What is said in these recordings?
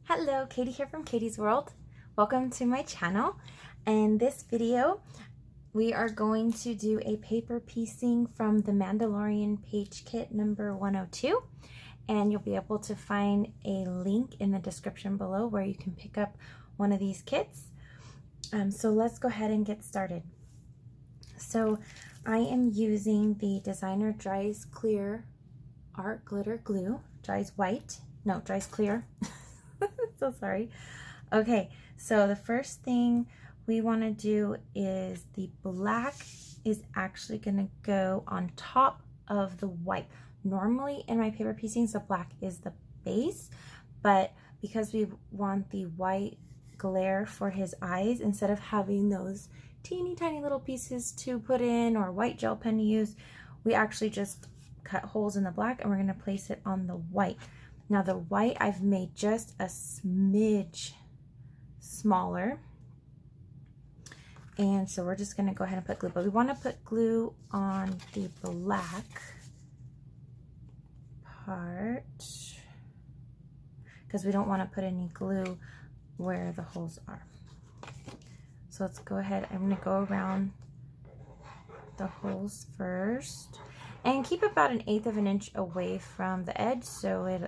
Hello, Katie here from Katie's World. Welcome to my channel. In this video, we are going to do a paper piecing from the Mandalorian page kit number 102. And you'll be able to find a link in the description below where you can pick up one of these kits. So let's go ahead and get started. So I am using the Designer Dries Clear Art Glitter Glue. Dries clear. So sorry. Okay, so the first thing we want to do is the black is actually going to go on top of the white. Normally in my paper piecings, the black is the base, but because we want the white glare for his eyes, instead of having those teeny tiny little pieces to put in or white gel pen to use, we actually just cut holes in the black and we're going to place it on the white. Now the white I've made just a smidge smaller, and so we're just going to go ahead and put glue, but we want to put glue on the black part because we don't want to put any glue where the holes are. So let's go ahead. I'm going to go around the holes first and keep about 1/8 of an inch away from the edge so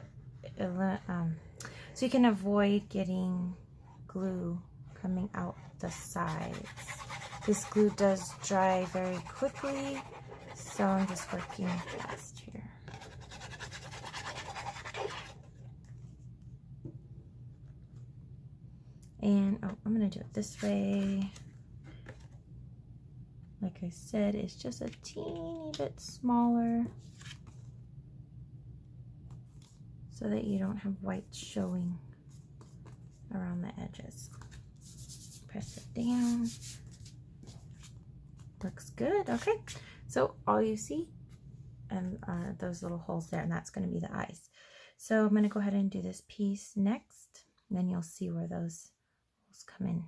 so you can avoid getting glue coming out the sides. This glue does dry very quickly, so I'm just working fast here. And I'm going to do it this way. Like I said, it's just a teeny bit smaller so that you don't have white showing around the edges. Press it down. Looks good. Okay, so all you see are those little holes there, and that's going to be the eyes. So I'm going to go ahead and do this piece next, and then you'll see where those holes come in.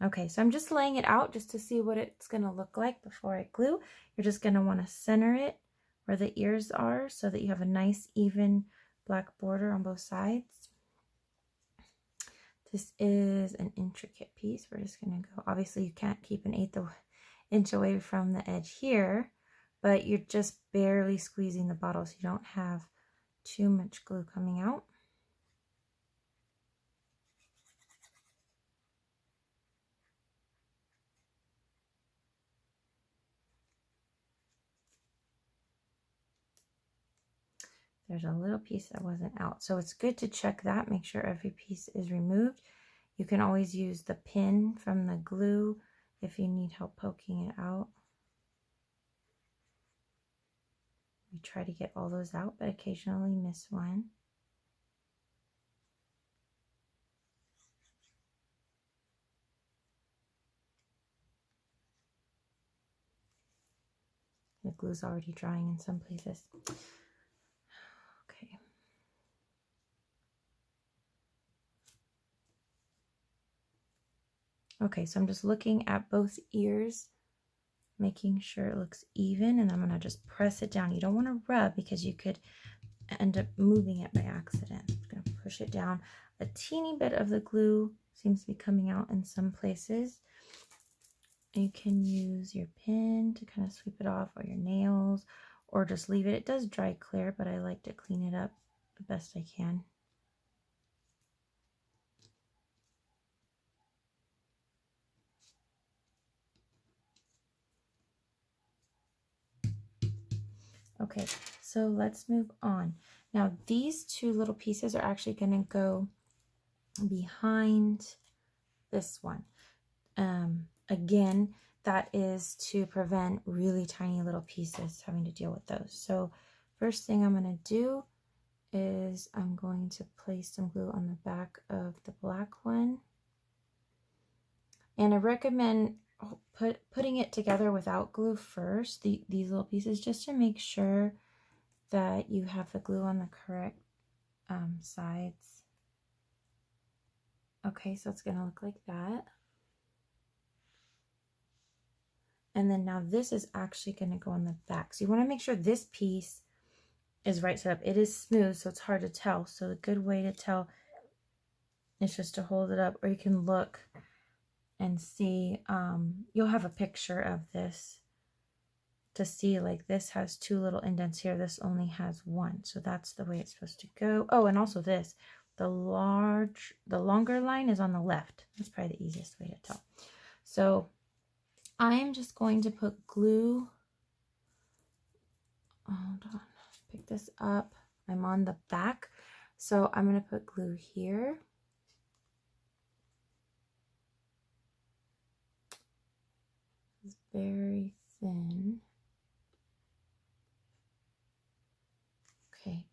Okay, so I'm just laying it out just to see what it's going to look like before I glue. You're just going to want to center it where the ears are so that you have a nice even black border on both sides. This is an intricate piece. We're just going to go, obviously you can't keep 1/8 inch away from the edge here, but you're just barely squeezing the bottle so you don't have too much glue coming out. There's a little piece that wasn't out, so it's good to check that, make sure every piece is removed. You can always use the pin from the glue if you need help poking it out. We try to get all those out, but occasionally miss one. The glue's already drying in some places. Okay. Okay, so I'm just looking at both ears, making sure it looks even, and I'm going to just press it down. You don't want to rub because you could end up moving it by accident. I'm going to push it down. A teeny bit of the glue seems to be coming out in some places. You can use your pin to kind of sweep it off, or your nails, or just leave it. It does dry clear, but I like to clean it up the best I can. Okay, so let's move on. Now these two little pieces are actually going to go behind this one. Again, that is to prevent really tiny little pieces having to deal with those. So first thing I'm going to do is I'm going to place some glue on the back of the black one. And I recommend putting it together without glue first, these little pieces, just to make sure that you have the glue on the correct sides. Okay, so it's going to look like that. And then now this is actually going to go on the back. So you want to make sure this piece is right set up. It is smooth, so it's hard to tell. So a good way to tell It's just to hold it up, or you can look and see. You'll have a picture of this to see, like this has 2 little indents here. This only has 1. So that's the way it's supposed to go. Oh, and also this, the longer line is on the left. That's probably the easiest way to tell. So I am just going to put glue. Hold on, pick this up. I'm on the back. So I'm going to put glue here. It's very thin. Okay,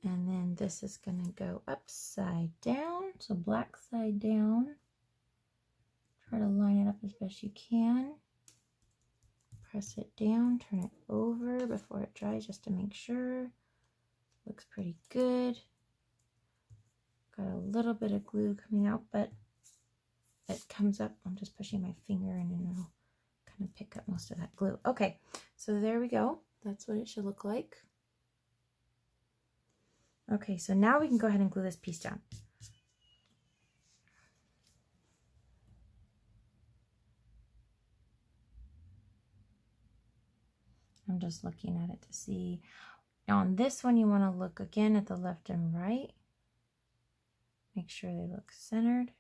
and then this is going to go upside down, so black side down. Try to line it up as best you can. Press it down, turn it over before it dries just to make sure. Looks pretty good. Got a little bit of glue coming out, but it comes up. I'm just pushing my finger in and it'll kind of pick up most of that glue. Okay, so there we go. That's what it should look like. Okay, so now we can go ahead and glue this piece down. I'm just looking at it to see. On this one, you want to look again at the left and right. Make sure they look centered.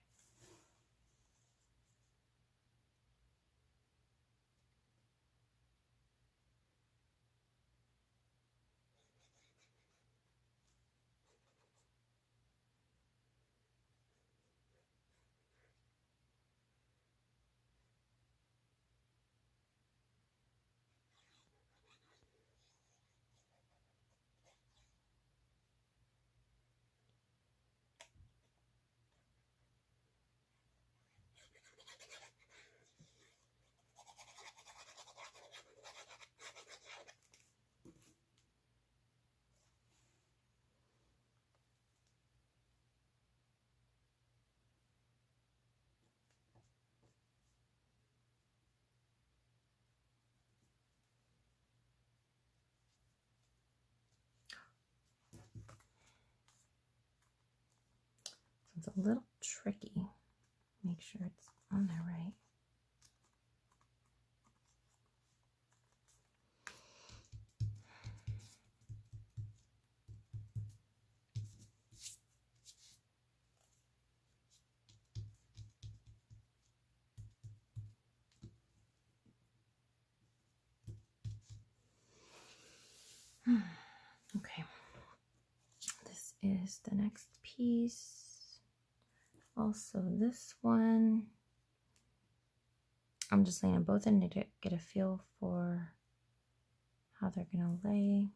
It's a little tricky. Make sure it's on there right. Okay, this is the next piece. Also this one. I'm just laying them both in to get a feel for how they're going to lay.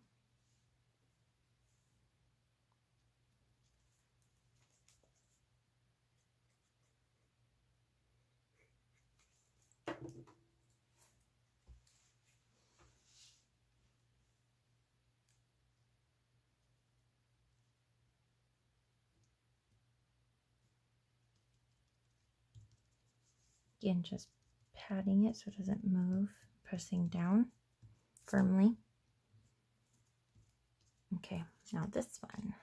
Again, just patting it so it doesn't move, pressing down firmly. Okay, now this one.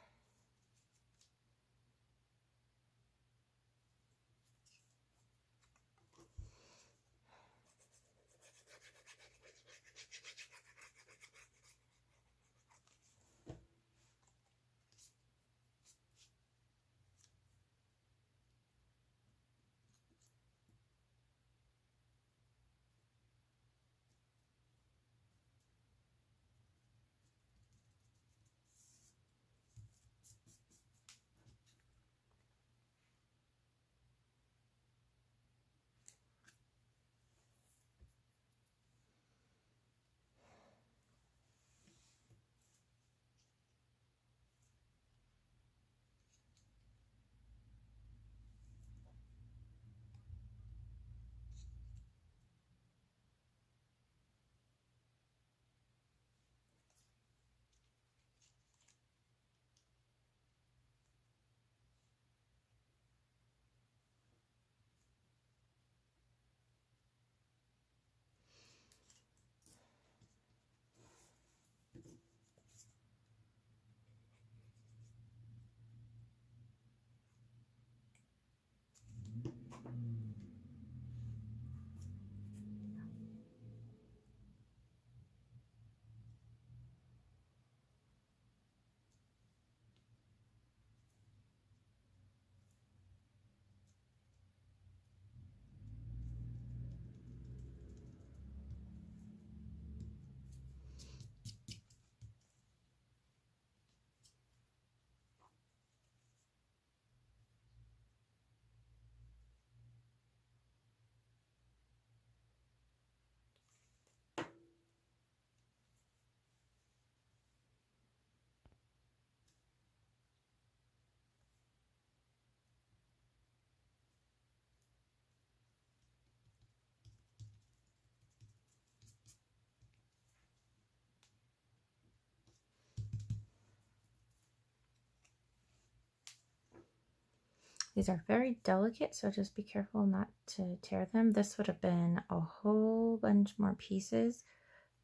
These are very delicate, so just be careful not to tear them. This would have been a whole bunch more pieces,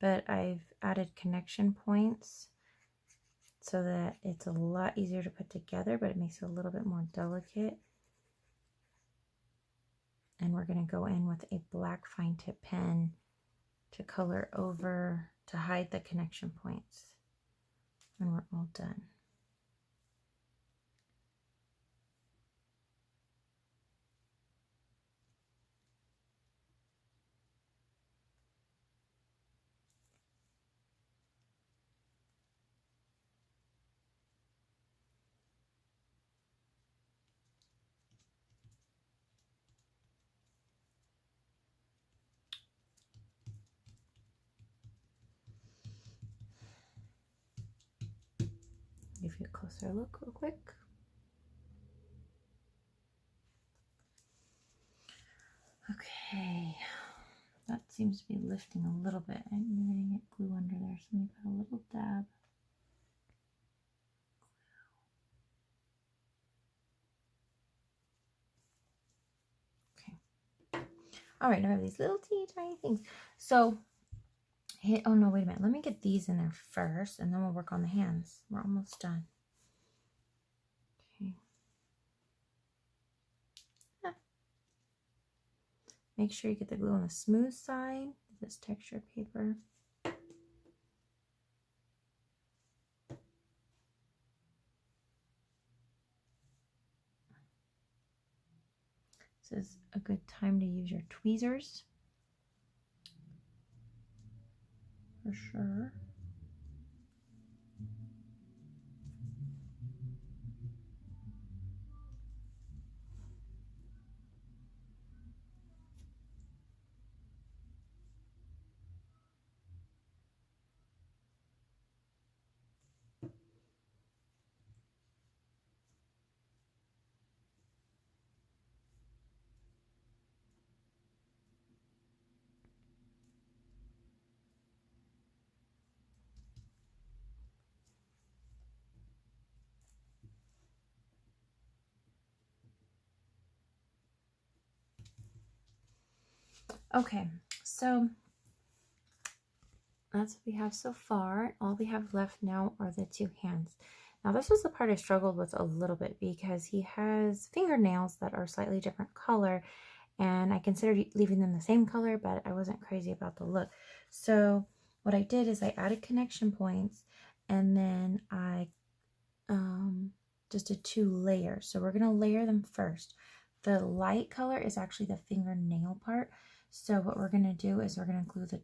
but I've added connection points so that it's a lot easier to put together, but it makes it a little bit more delicate. And we're going to go in with a black fine tip pen to color over, to hide the connection points when we're all done. Give you a closer look real quick. Okay, that seems to be lifting a little bit. I'm going to get glue under there, so I'm going to put a little dab. Okay. All right, now I have these little teeny tiny things. So, oh no, wait a minute. Let me get these in there first, and then we'll work on the hands. We're almost done. Okay. Make sure you get the glue on the smooth side of this texture paper. This is a good time to use your tweezers, for sure. Okay, so that's what we have so far. All we have left now are the two hands. Now this was the part I struggled with a little bit because he has fingernails that are slightly different color, and I considered leaving them the same color, but I wasn't crazy about the look. So what I did is I added connection points, and then I just did 2 layers. So we're going to layer them first. The light color is actually the fingernail part. So what we're going to do is we're going to glue the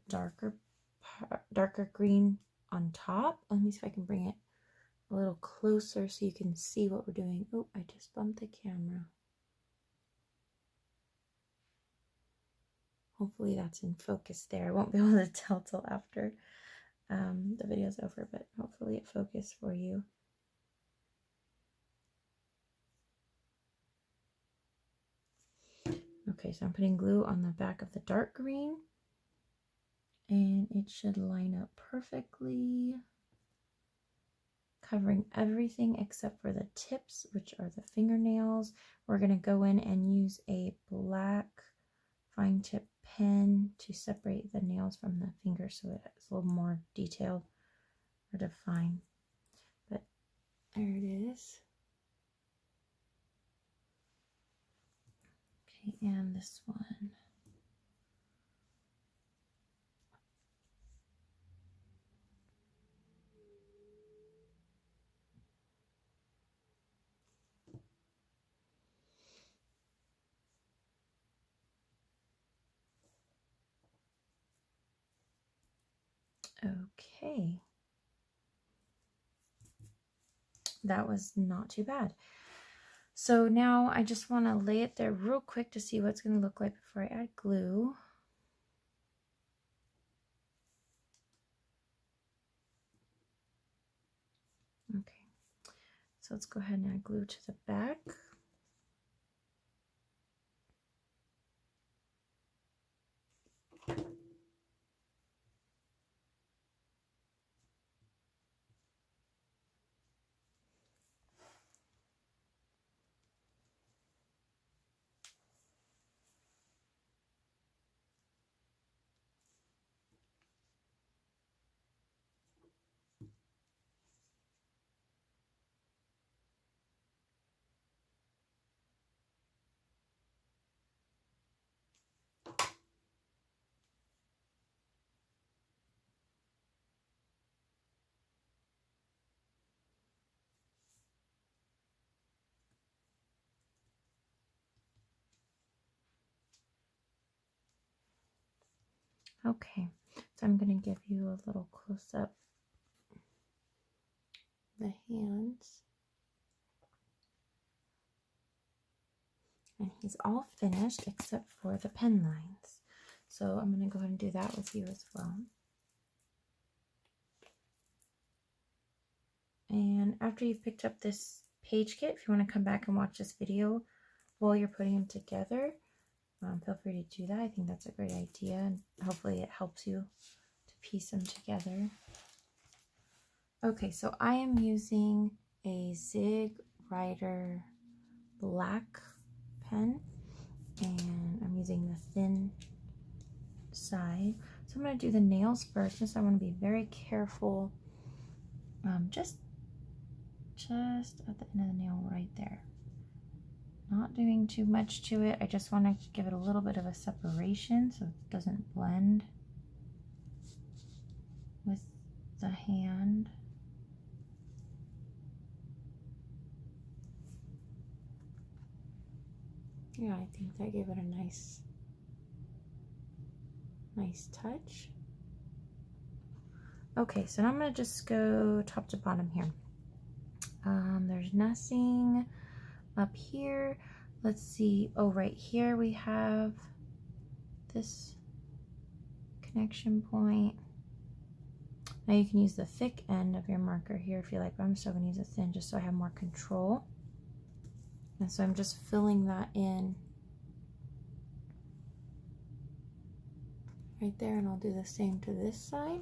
darker green on top. Let me see if I can bring it a little closer so you can see what we're doing. Oh, I just bumped the camera. Hopefully that's in focus there. I won't be able to tell till after the video's over, but hopefully it focused for you. Okay, so I'm putting glue on the back of the dark green, and it should line up perfectly, covering everything except for the tips, which are the fingernails. We're going to go in and use a black fine tip pen to separate the nails from the fingers so it's a little more detailed or defined. But there it is. Okay, and this one. Okay. That was not too bad. So now I just want to lay it there real quick to see what it's going to look like before I add glue. Okay, so let's go ahead and add glue to the back. Okay, so I'm going to give you a little close-up. The hands. And he's all finished except for the pen lines. So I'm going to go ahead and do that with you as well. And after you've picked up this page kit, if you want to come back and watch this video while you're putting them together, feel free to do that. I think that's a great idea, and hopefully it helps you to piece them together. Okay, so I am using a Zig Rider black pen, and I'm using the thin side. So I'm going to do the nails first, since I want to be very careful. Just at the end of the nail right there. Not doing too much to it. I just want to give it a little bit of a separation so it doesn't blend with the hand. Yeah, I think that gave it a nice touch. Okay, so now I'm going to just go top to bottom here. There's nothing up here. Let's see. Oh, right here we have this connection point. Now you can use the thick end of your marker here if you like, but I'm still going to use a thin just so I have more control. And so I'm just filling that in right there, and I'll do the same to this side.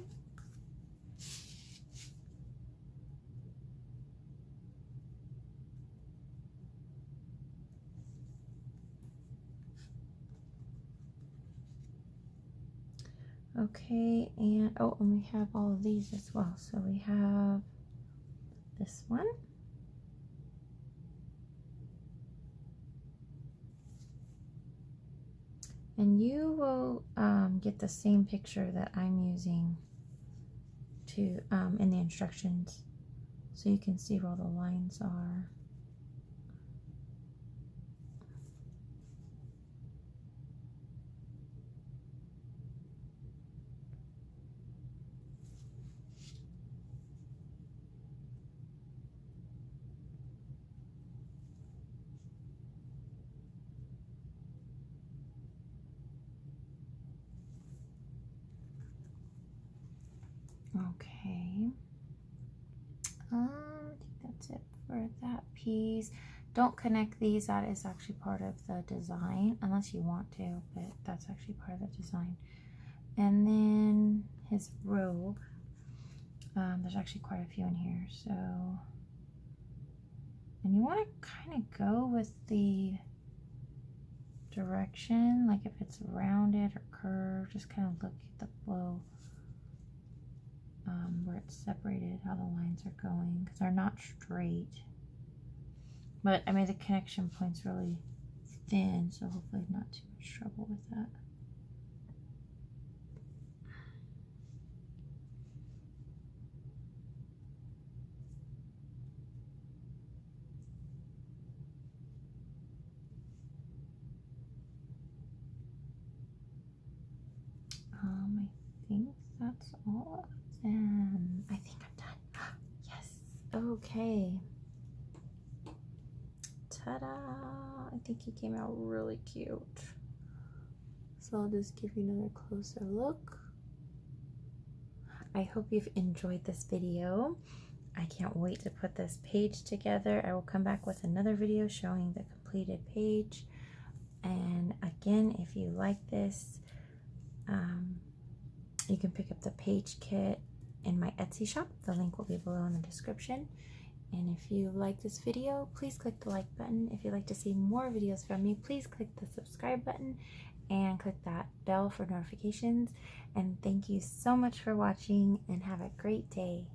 Okay, and oh, and we have all of these as well. So we have this one. And you will get the same picture that I'm using to in the instructions, so you can see where all the lines are. Okay. I think that's it for that piece. Don't connect these. That is actually part of the design, unless you want to, but that's actually part of the design. And then his robe. There's actually quite a few in here. So, and you want to kind of go with the direction, like if it's rounded or curved, just kind of look at the flow. Where it's separated, how the lines are going, because they're not straight. But I made the connection points really thin, so hopefully not too much trouble with that. I think that's all of them. I think I'm done. Yes. Okay. Ta-da! I think he came out really cute. So I'll just give you another closer look. I hope you've enjoyed this video. I can't wait to put this page together. I will come back with another video showing the completed page. And again, if you like this, you can pick up the page kit in my Etsy shop. The link will be below in the description. And if you like this video, please click the like button. If you'd like to see more videos from me, please click the subscribe button and click that bell for notifications. And thank you so much for watching, and have a great day.